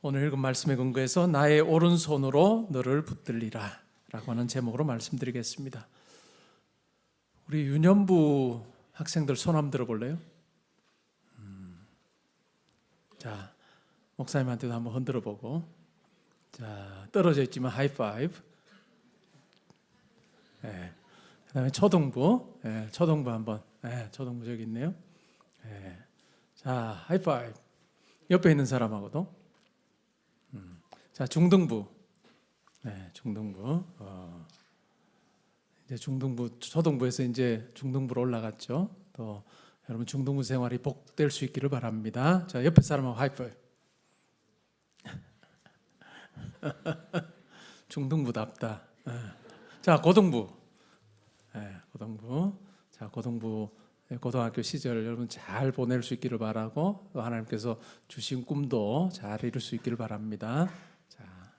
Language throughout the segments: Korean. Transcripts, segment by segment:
오늘 읽은 말씀에 근거해서 나의 오른손으로 너를 붙들리라 라고 하는 제목으로 말씀드리겠습니다. 우리 유년부 학생들 손 한번 들어볼래요? 자, 목사님한테도 한번 흔들어 보고, 자, 떨어져 있지만 하이파이브. 네. 그 다음에 초등부, 네, 초등부 한번, 네, 초등부 저기 있네요. 네. 자, 하이파이브. 옆에 있는 사람하고도. 자, 중등부. 네, 중등부. 이제 중등부, 초등부에서 이제 중등부로 올라갔죠. 또 여러분 중등부 생활이 복될 수 있기를 바랍니다. 자, 옆에 사람하고 하이파이브. 중등부답다. 자, 고등부. 네, 고등부. 자, 고등부. 고등학교 시절 여러분 잘 보낼 수 있기를 바라고, 하나님께서 주신 꿈도 잘 이룰 수 있기를 바랍니다. 자,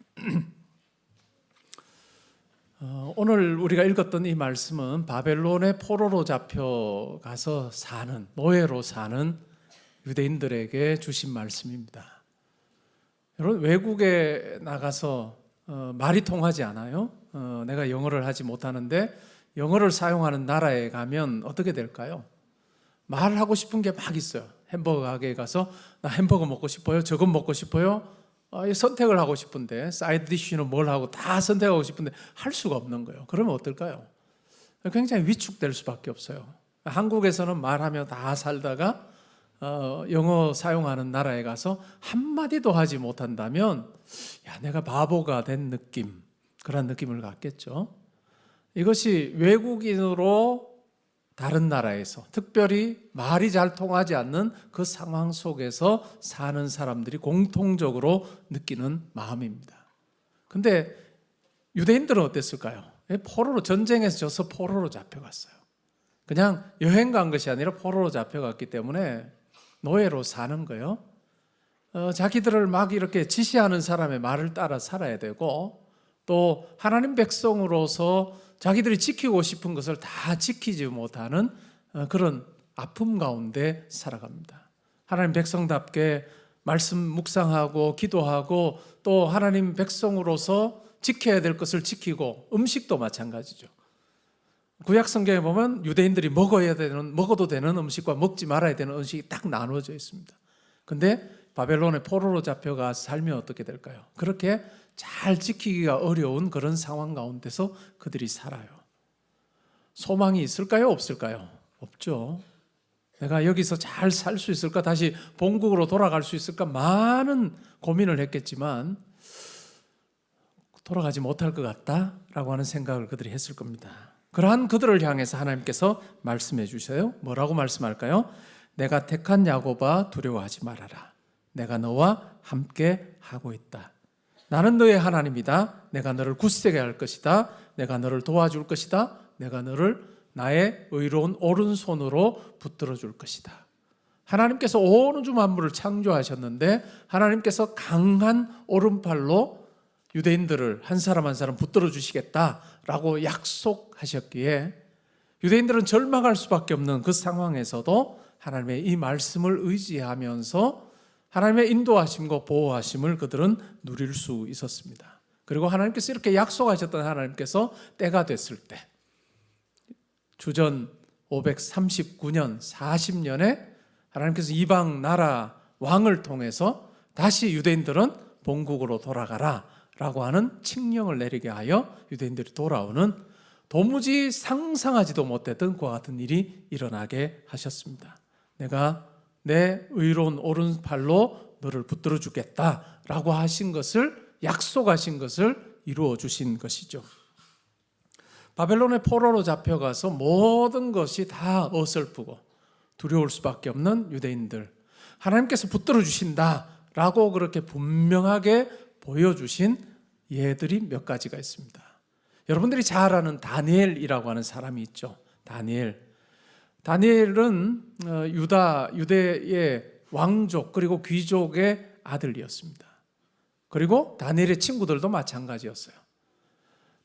오늘 우리가 읽었던 이 말씀은 바벨론의 포로로 잡혀가서 사는, 노예로 사는 유대인들에게 주신 말씀입니다. 여러분, 외국에 나가서 말이 통하지 않아요? 내가 영어를 하지 못하는데 영어를 사용하는 나라에 가면 어떻게 될까요? 말하고 싶은 게 막 있어요. 햄버거 가게에 가서 나 햄버거 먹고 싶어요, 저건 먹고 싶어요. 선택을 하고 싶은데 사이드 디쉬는 뭘 하고 다 선택하고 싶은데 할 수가 없는 거예요. 그러면 어떨까요? 굉장히 위축될 수밖에 없어요. 한국에서는 말하며 다 살다가 영어 사용하는 나라에 가서 한마디도 하지 못한다면 야, 내가 바보가 된 느낌, 그런 느낌을 갖겠죠. 이것이 외국인으로 다른 나라에서, 특별히 말이 잘 통하지 않는 그 상황 속에서 사는 사람들이 공통적으로 느끼는 마음입니다. 근데 유대인들은 어땠을까요? 포로로, 전쟁에서 져서 포로로 잡혀갔어요. 그냥 여행 간 것이 아니라 포로로 잡혀갔기 때문에 노예로 사는 거예요. 자기들을 막 이렇게 지시하는 사람의 말을 따라 살아야 되고, 또 하나님 백성으로서 자기들이 지키고 싶은 것을 다 지키지 못하는 그런 아픔 가운데 살아갑니다. 하나님 백성답게 말씀 묵상하고 기도하고, 또 하나님 백성으로서 지켜야 될 것을 지키고, 음식도 마찬가지죠. 구약 성경에 보면 유대인들이 먹어도 되는 음식과 먹지 말아야 되는 음식이 딱 나누어져 있습니다. 근데 바벨론의 포로로 잡혀가 살면 어떻게 될까요? 그렇게 잘 지키기가 어려운 그런 상황 가운데서 그들이 살아요. 소망이 있을까요? 없을까요? 없죠. 내가 여기서 잘 살 수 있을까? 다시 본국으로 돌아갈 수 있을까? 많은 고민을 했겠지만 돌아가지 못할 것 같다라고 하는 생각을 그들이 했을 겁니다. 그러한 그들을 향해서 하나님께서 말씀해 주셔요. 뭐라고 말씀할까요? 내가 택한 야곱아, 두려워하지 말아라. 내가 너와 함께 하고 있다. 나는 너의 하나님이다. 내가 너를 굳세게 할 것이다. 내가 너를 도와줄 것이다. 내가 너를 나의 의로운 오른손으로 붙들어 줄 것이다. 하나님께서 온 우주 만물을 창조하셨는데 하나님께서 강한 오른팔로 유대인들을 한 사람 한 사람 붙들어 주시겠다라고 약속하셨기에 유대인들은 절망할 수밖에 없는 그 상황에서도 하나님의 이 말씀을 의지하면서 하나님의 인도하심과 보호하심을 그들은 누릴 수 있었습니다. 그리고 하나님께서 이렇게 약속하셨던 하나님께서 때가 됐을 때, 주전 539년 40년에 하나님께서 이방 나라 왕을 통해서 다시 유대인들은 본국으로 돌아가라 라고 하는 칙령을 내리게 하여 유대인들이 돌아오는, 도무지 상상하지도 못했던 그와 같은 일이 일어나게 하셨습니다. 내가 내 의로운 오른팔로 너를 붙들어 주겠다라고 하신 것을, 약속하신 것을 이루어 주신 것이죠. 바벨론의 포로로 잡혀가서 모든 것이 다 어설프고 두려울 수밖에 없는 유대인들, 하나님께서 붙들어 주신다라고 그렇게 분명하게 보여주신 예들이 몇 가지가 있습니다. 여러분들이 잘 아는 다니엘이라고 하는 사람이 있죠. 다니엘은 유대의 왕족 그리고 귀족의 아들이었습니다. 그리고 다니엘의 친구들도 마찬가지였어요.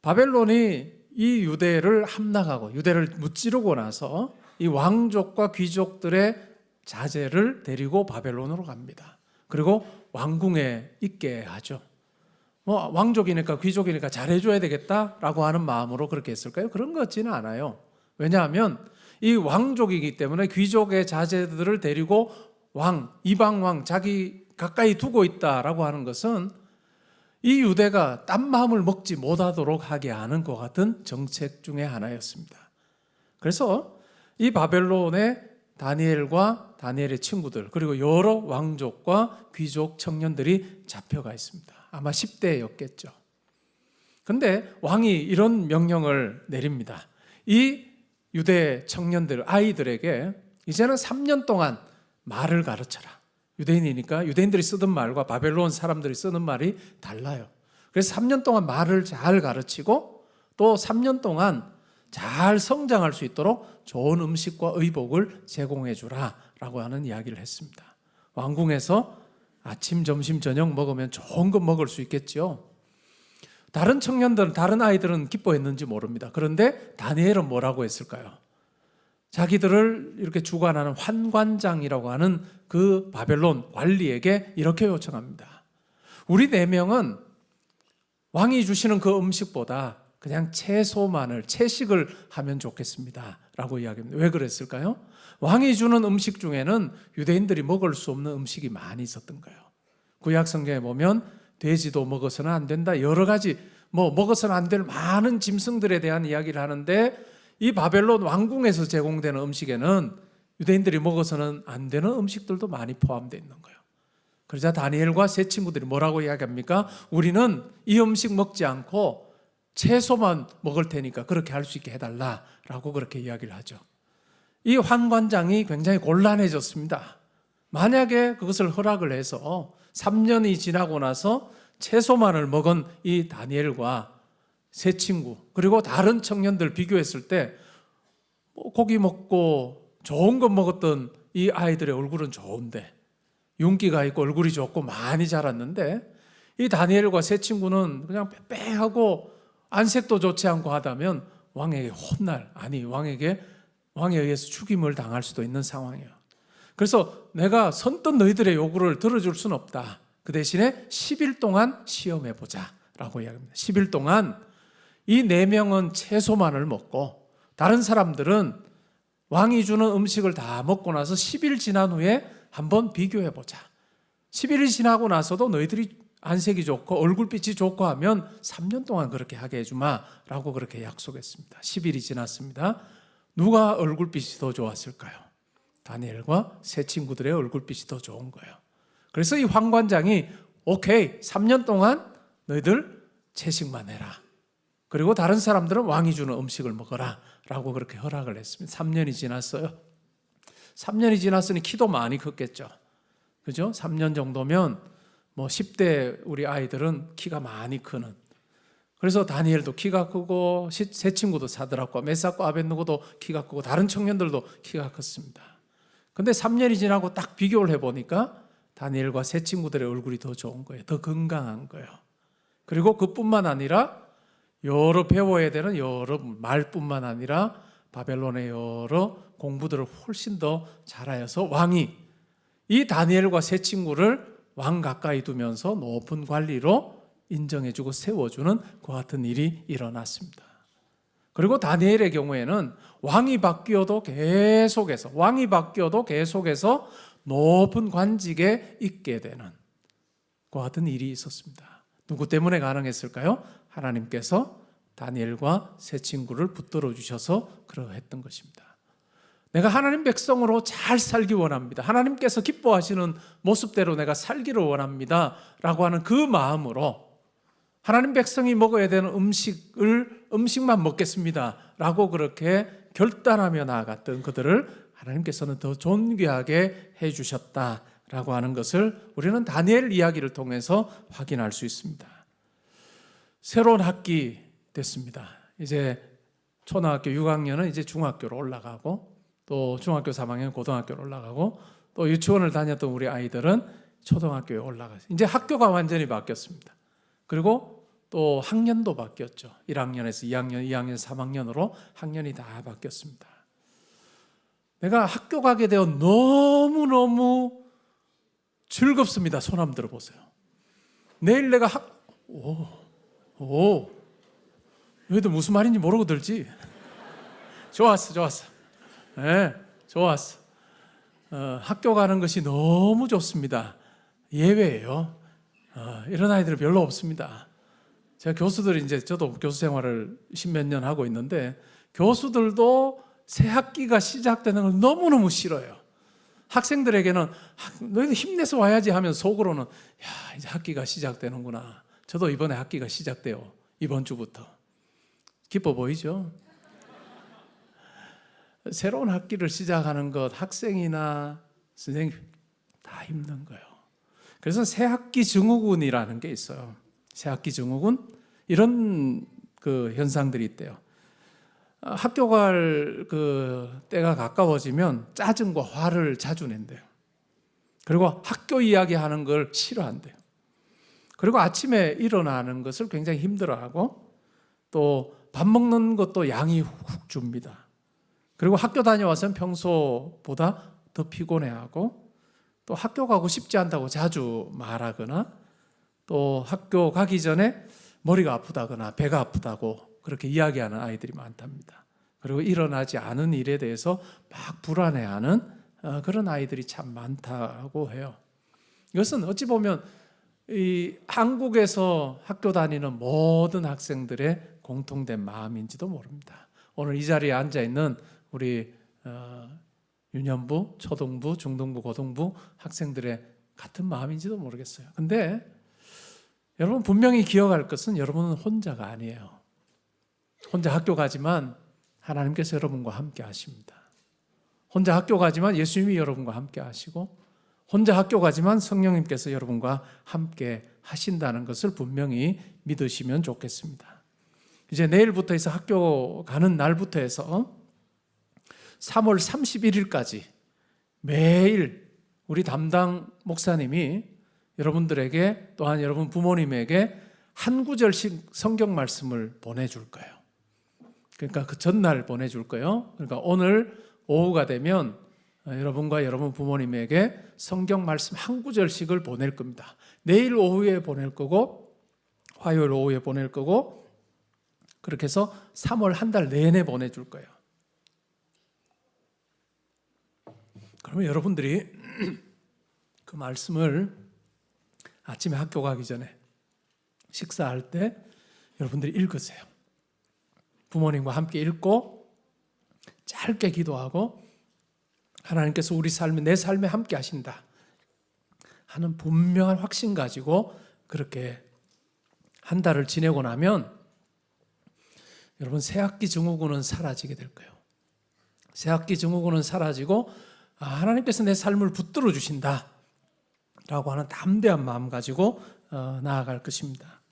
바벨론이 이 유대를 함락하고 유대를 무찌르고 나서 이 왕족과 귀족들의 자제를 데리고 바벨론으로 갑니다. 그리고 왕궁에 있게 하죠. 뭐 왕족이니까 귀족이니까 잘해줘야 되겠다라고 하는 마음으로 그렇게 했을까요? 그런 것 같지는 않아요. 왜냐하면 이 왕족이기 때문에 귀족의 자제들을 데리고 이방 왕 자기 가까이 두고 있다라고 하는 것은 이 유대가 딴 마음을 먹지 못하도록 하게 하는 것 같은 정책 중에 하나였습니다. 그래서 이 바벨론에 다니엘과 다니엘의 친구들 그리고 여러 왕족과 귀족 청년들이 잡혀가 있습니다. 아마 10대였겠죠. 근데 왕이 이런 명령을 내립니다. 이 유대 청년들, 아이들에게 이제는 3년 동안 말을 가르쳐라. 유대인이니까 유대인들이 쓰던 말과 바벨론 사람들이 쓰는 말이 달라요. 그래서 3년 동안 말을 잘 가르치고 또 3년 동안 잘 성장할 수 있도록 좋은 음식과 의복을 제공해 주라라고 하는 이야기를 했습니다. 왕궁에서 아침, 점심, 저녁 먹으면 좋은 거 먹을 수 있겠죠. 다른 청년들은, 다른 아이들은 기뻐했는지 모릅니다. 그런데 다니엘은 뭐라고 했을까요? 자기들을 이렇게 주관하는 환관장이라고 하는 그 바벨론 관리에게 이렇게 요청합니다. 우리 4명은 왕이 주시는 그 음식보다 그냥 채식을 하면 좋겠습니다 라고 이야기합니다. 왜 그랬을까요? 왕이 주는 음식 중에는 유대인들이 먹을 수 없는 음식이 많이 있었던 거예요. 구약 성경에 보면 돼지도 먹어서는 안 된다, 여러 가지 먹어서는 안 될 많은 짐승들에 대한 이야기를 하는데 이 바벨론 왕궁에서 제공되는 음식에는 유대인들이 먹어서는 안 되는 음식들도 많이 포함되어 있는 거예요. 그러자 다니엘과 세 친구들이 뭐라고 이야기합니까? 우리는 이 음식 먹지 않고 채소만 먹을 테니까 그렇게 할 수 있게 해달라라고 그렇게 이야기를 하죠. 이 환관장이 굉장히 곤란해졌습니다. 만약에 그것을 허락을 해서 3년이 지나고 나서 채소만을 먹은 이 다니엘과 세 친구 그리고 다른 청년들 비교했을 때 고기 먹고 좋은 거 먹었던 이 아이들의 얼굴은 좋은데 윤기가 있고 얼굴이 좋고 많이 자랐는데 이 다니엘과 세 친구는 그냥 빼빼하고 안색도 좋지 않고 하다면 왕에게 왕에 의해서 죽임을 당할 수도 있는 상황이에요. 그래서 내가 선뜻 너희들의 요구를 들어줄 수는 없다. 그 대신에 10일 동안 시험해보자 라고 이야기합니다. 10일 동안 이 4명은 채소만을 먹고 다른 사람들은 왕이 주는 음식을 다 먹고 나서 10일 지난 후에 한번 비교해보자. 10일이 지나고 나서도 너희들이 안색이 좋고 얼굴빛이 좋고 하면 3년 동안 그렇게 하게 해주마 라고 그렇게 약속했습니다. 10일이 지났습니다. 누가 얼굴빛이 더 좋았을까요? 다니엘과 세 친구들의 얼굴빛이 더 좋은 거예요. 그래서 이 황관장이 오케이, 3년 동안 너희들 채식만 해라. 그리고 다른 사람들은 왕이 주는 음식을 먹어라 라고 그렇게 허락을 했습니다. 3년이 지났어요. 3년이 지났으니 키도 많이 컸겠죠. 그죠? 3년 정도면 10대 우리 아이들은 키가 많이 크는. 그래서 다니엘도 키가 크고 세 친구도 사드락과 메삭과 아벳느고도 키가 크고 다른 청년들도 키가 컸습니다. 근데 3년이 지나고 딱 비교를 해보니까 다니엘과 세 친구들의 얼굴이 더 좋은 거예요. 더 건강한 거예요. 그리고 그뿐만 아니라 여러 배워야 되는 여러 말뿐만 아니라 바벨론의 여러 공부들을 훨씬 더 잘하여서 왕이 이 다니엘과 세 친구를 왕 가까이 두면서 높은 관리로 인정해주고 세워주는 그 같은 일이 일어났습니다. 그리고 다니엘의 경우에는 왕이 바뀌어도 계속해서 높은 관직에 있게 되는 그 같은 일이 있었습니다. 누구 때문에 가능했을까요? 하나님께서 다니엘과 세 친구를 붙들어 주셔서 그러했던 것입니다. 내가 하나님 백성으로 잘 살기 원합니다. 하나님께서 기뻐하시는 모습대로 내가 살기를 원합니다. 라고 하는 그 마음으로 하나님 백성이 먹어야 되는 음식만 먹겠습니다. 라고 그렇게 결단하며 나아갔던 그들을 하나님께서는 더 존귀하게 해주셨다라고 하는 것을 우리는 다니엘 이야기를 통해서 확인할 수 있습니다. 새로운 학기 됐습니다. 이제 초등학교 6학년은 이제 중학교로 올라가고 또 중학교 3학년 고등학교로 올라가고 또 유치원을 다녔던 우리 아이들은 초등학교에 올라가요. 이제 학교가 완전히 바뀌었습니다. 그리고 또 학년도 바뀌었죠. 1학년에서 2학년, 2학년, 3학년으로 학년이 다 바뀌었습니다. 내가 학교 가게 되어 너무너무 즐겁습니다. 손 한번 들어보세요. 내일 내가 너희들 무슨 말인지 모르고 들지? 좋았어. 네, 좋았어. 학교 가는 것이 너무 좋습니다. 예외예요. 이런 아이들은 별로 없습니다. 제가 교수들이 저도 교수 생활을 10몇 년 하고 있는데 교수들도 새 학기가 시작되는 걸 너무너무 싫어요. 학생들에게는 너희들 힘내서 와야지 하면 속으로는 야, 이제 학기가 시작되는구나. 저도 이번에 학기가 시작돼요. 이번 주부터. 기뻐 보이죠? 새로운 학기를 시작하는 것 학생이나 선생님 다 힘든 거예요. 그래서 새학기 증후군이라는 게 있어요. 새학기 증후군 이런 그 현상들이 있대요. 학교 갈 때가 가까워지면 짜증과 화를 자주 낸대요. 그리고 학교 이야기하는 걸 싫어한대요. 그리고 아침에 일어나는 것을 굉장히 힘들어하고 또 밥 먹는 것도 양이 훅 줍니다. 그리고 학교 다녀와서는 평소보다 더 피곤해하고 또 학교 가고 싶지 않다고 자주 말하거나 또 학교 가기 전에 머리가 아프다거나 배가 아프다고 그렇게 이야기하는 아이들이 많답니다. 그리고 일어나지 않은 일에 대해서 막 불안해하는 그런 아이들이 참 많다고 해요. 이것은 어찌 보면 이 한국에서 학교 다니는 모든 학생들의 공통된 마음인지도 모릅니다. 오늘 이 자리에 앉아있는 우리 유년부, 초등부, 중등부, 고등부 학생들의 같은 마음인지도 모르겠어요. 근데 여러분 분명히 기억할 것은 여러분은 혼자가 아니에요. 혼자 학교 가지만 하나님께서 여러분과 함께 하십니다. 혼자 학교 가지만 예수님이 여러분과 함께 하시고 혼자 학교 가지만 성령님께서 여러분과 함께 하신다는 것을 분명히 믿으시면 좋겠습니다. 이제 내일부터 해서 학교 가는 날부터 해서 3월 31일까지 매일 우리 담당 목사님이 여러분들에게 또한 여러분 부모님에게 한 구절씩 성경 말씀을 보내줄 거예요. 그러니까 그 전날 보내줄 거예요. 그러니까 오늘 오후가 되면 여러분과 여러분 부모님에게 성경 말씀 한 구절씩을 보낼 겁니다. 내일 오후에 보낼 거고 화요일 오후에 보낼 거고 그렇게 해서 3월 한 달 내내 보내줄 거예요. 그러면 여러분들이 그 말씀을 아침에 학교 가기 전에 식사할 때 여러분들이 읽으세요. 부모님과 함께 읽고 짧게 기도하고 하나님께서 우리 삶에 내 삶에 함께 하신다 하는 분명한 확신 가지고 그렇게 한 달을 지내고 나면 여러분 새학기 증후군은 사라지게 될 거예요. 새학기 증후군은 사라지고 하나님께서 내 삶을 붙들어 주신다 라고 하는 담대한 마음 가지고 나아갈 것입니다.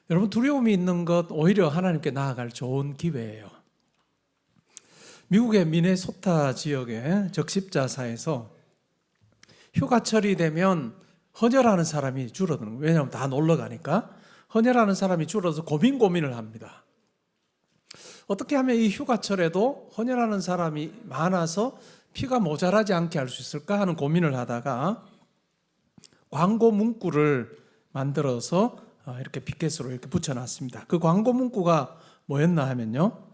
여러분 두려움이 있는 것 오히려 하나님께 나아갈 좋은 기회예요. 미국의 미네소타 지역의 적십자사에서 휴가철이 되면 헌혈하는 사람이 줄어드는 거예요. 왜냐하면 다 놀러 가니까 헌혈하는 사람이 줄어서 고민을 합니다. 어떻게 하면 이 휴가철에도 헌혈하는 사람이 많아서 피가 모자라지 않게 할 수 있을까 하는 고민을 하다가 광고 문구를 만들어서 이렇게 피켓으로 이렇게 붙여놨습니다. 그 광고 문구가 뭐였나 하면요.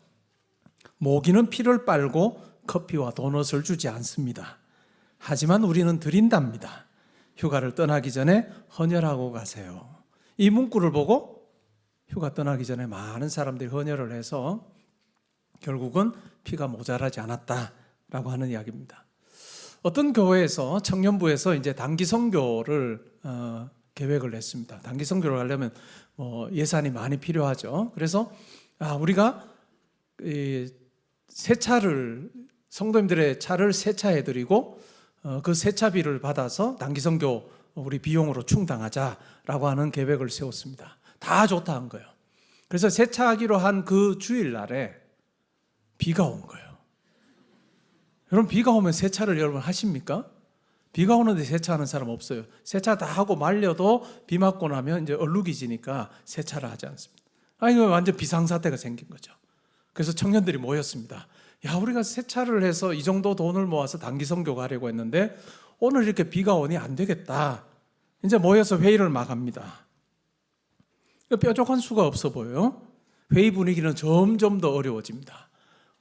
모기는 피를 빨고 커피와 도넛을 주지 않습니다. 하지만 우리는 드린답니다. 휴가를 떠나기 전에 헌혈하고 가세요. 이 문구를 보고 휴가 떠나기 전에 많은 사람들이 헌혈을 해서 결국은 피가 모자라지 않았다라고 하는 이야기입니다. 어떤 교회에서 청년부에서 이제 단기 선교를 계획을 했습니다. 단기 선교를 하려면 예산이 많이 필요하죠. 그래서 우리가 세차를 성도님들의 차를 세차해드리고 그 세차비를 받아서 단기 선교 우리 비용으로 충당하자라고 하는 계획을 세웠습니다. 다 좋다 한 거예요. 그래서 세차하기로 한 그 주일날에 비가 온 거예요. 여러분 비가 오면 세차를 여러분 하십니까? 비가 오는데 세차하는 사람 없어요. 세차 다 하고 말려도 비 맞고 나면 이제 얼룩이지니까 세차를 하지 않습니다. 이거 완전 비상사태가 생긴 거죠. 그래서 청년들이 모였습니다. 우리가 세차를 해서 이 정도 돈을 모아서 단기 선교 가려고 했는데 오늘 이렇게 비가 오니 안 되겠다. 이제 모여서 회의를 막 합니다. 뾰족한 수가 없어 보여요. 회의 분위기는 점점 더 어려워집니다.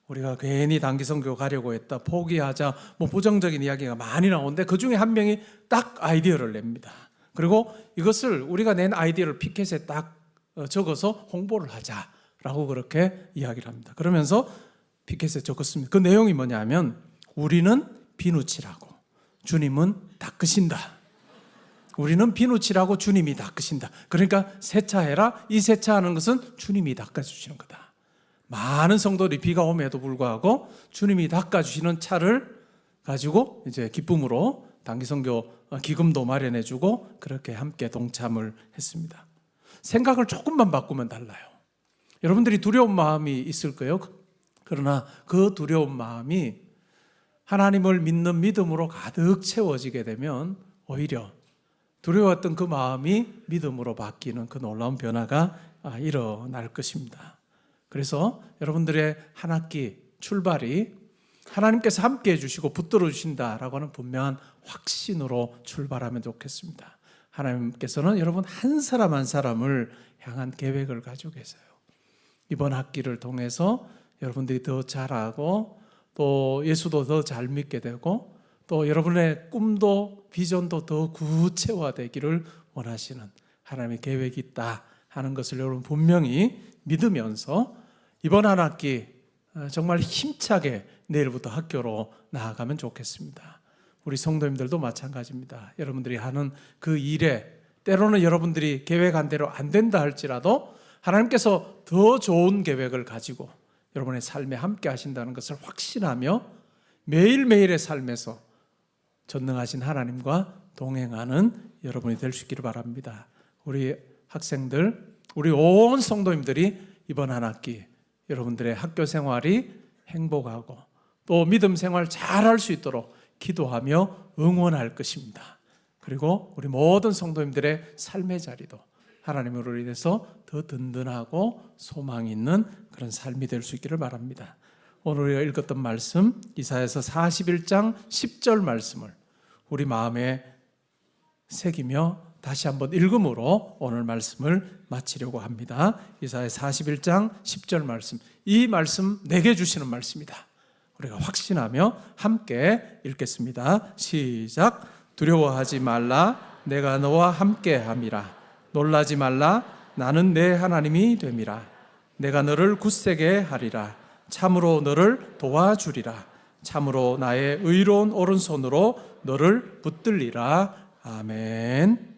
우리가 괜히 단기 선교 가려고 했다, 포기하자, 부정적인 이야기가 많이 나오는데 그 중에 한 명이 딱 아이디어를 냅니다. 그리고 이것을 우리가 낸 아이디어를 피켓에 딱 적어서 홍보를 하자라고 그렇게 이야기를 합니다. 그러면서 피켓에 적었습니다. 그 내용이 뭐냐면 우리는 비누칠하고 주님은 닦으신다. 우리는 비누칠하고 주님이 닦으신다. 그러니까 세차해라. 이 세차하는 것은 주님이 닦아주시는 거다. 많은 성도들이 비가 옴에도 불구하고 주님이 닦아주시는 차를 가지고 이제 기쁨으로 단기선교 기금도 마련해주고 그렇게 함께 동참을 했습니다. 생각을 조금만 바꾸면 달라요. 여러분들이 두려운 마음이 있을 거예요. 그러나 그 두려운 마음이 하나님을 믿는 믿음으로 가득 채워지게 되면 오히려 두려웠던 그 마음이 믿음으로 바뀌는 그 놀라운 변화가 일어날 것입니다. 그래서 여러분들의 한 학기 출발이 하나님께서 함께해 주시고 붙들어 주신다라고 하는 분명한 확신으로 출발하면 좋겠습니다. 하나님께서는 여러분 한 사람 한 사람을 향한 계획을 가지고 계세요. 이번 학기를 통해서 여러분들이 더 잘하고 또 예수도 더 잘 믿게 되고 또 여러분의 꿈도 비전도 더 구체화되기를 원하시는 하나님의 계획이 있다 하는 것을 여러분 분명히 믿으면서 이번 한 학기 정말 힘차게 내일부터 학교로 나아가면 좋겠습니다. 우리 성도님들도 마찬가지입니다. 여러분들이 하는 그 일에 때로는 여러분들이 계획한 대로 안 된다 할지라도 하나님께서 더 좋은 계획을 가지고 여러분의 삶에 함께 하신다는 것을 확신하며 매일매일의 삶에서 전능하신 하나님과 동행하는 여러분이 될 수 있기를 바랍니다. 우리 학생들, 우리 온 성도님들이 이번 한 학기 여러분들의 학교 생활이 행복하고 또 믿음 생활 잘할 수 있도록 기도하며 응원할 것입니다. 그리고 우리 모든 성도님들의 삶의 자리도 하나님으로 인해서 더 든든하고 소망 있는 그런 삶이 될 수 있기를 바랍니다. 오늘 우리가 읽었던 말씀 이사야서 41장 10절 말씀을 우리 마음에 새기며 다시 한번 읽음으로 오늘 말씀을 마치려고 합니다. 이사야 41장 10절 말씀, 이 말씀 내게 주시는 말씀이다. 우리가 확신하며 함께 읽겠습니다. 시작. 두려워하지 말라. 내가 너와 함께 함이라. 놀라지 말라. 나는 내 하나님이 됨이라. 내가 너를 굳세게 하리라. 참으로 너를 도와주리라. 참으로 나의 의로운 오른손으로 너를 붙들리라. 아멘.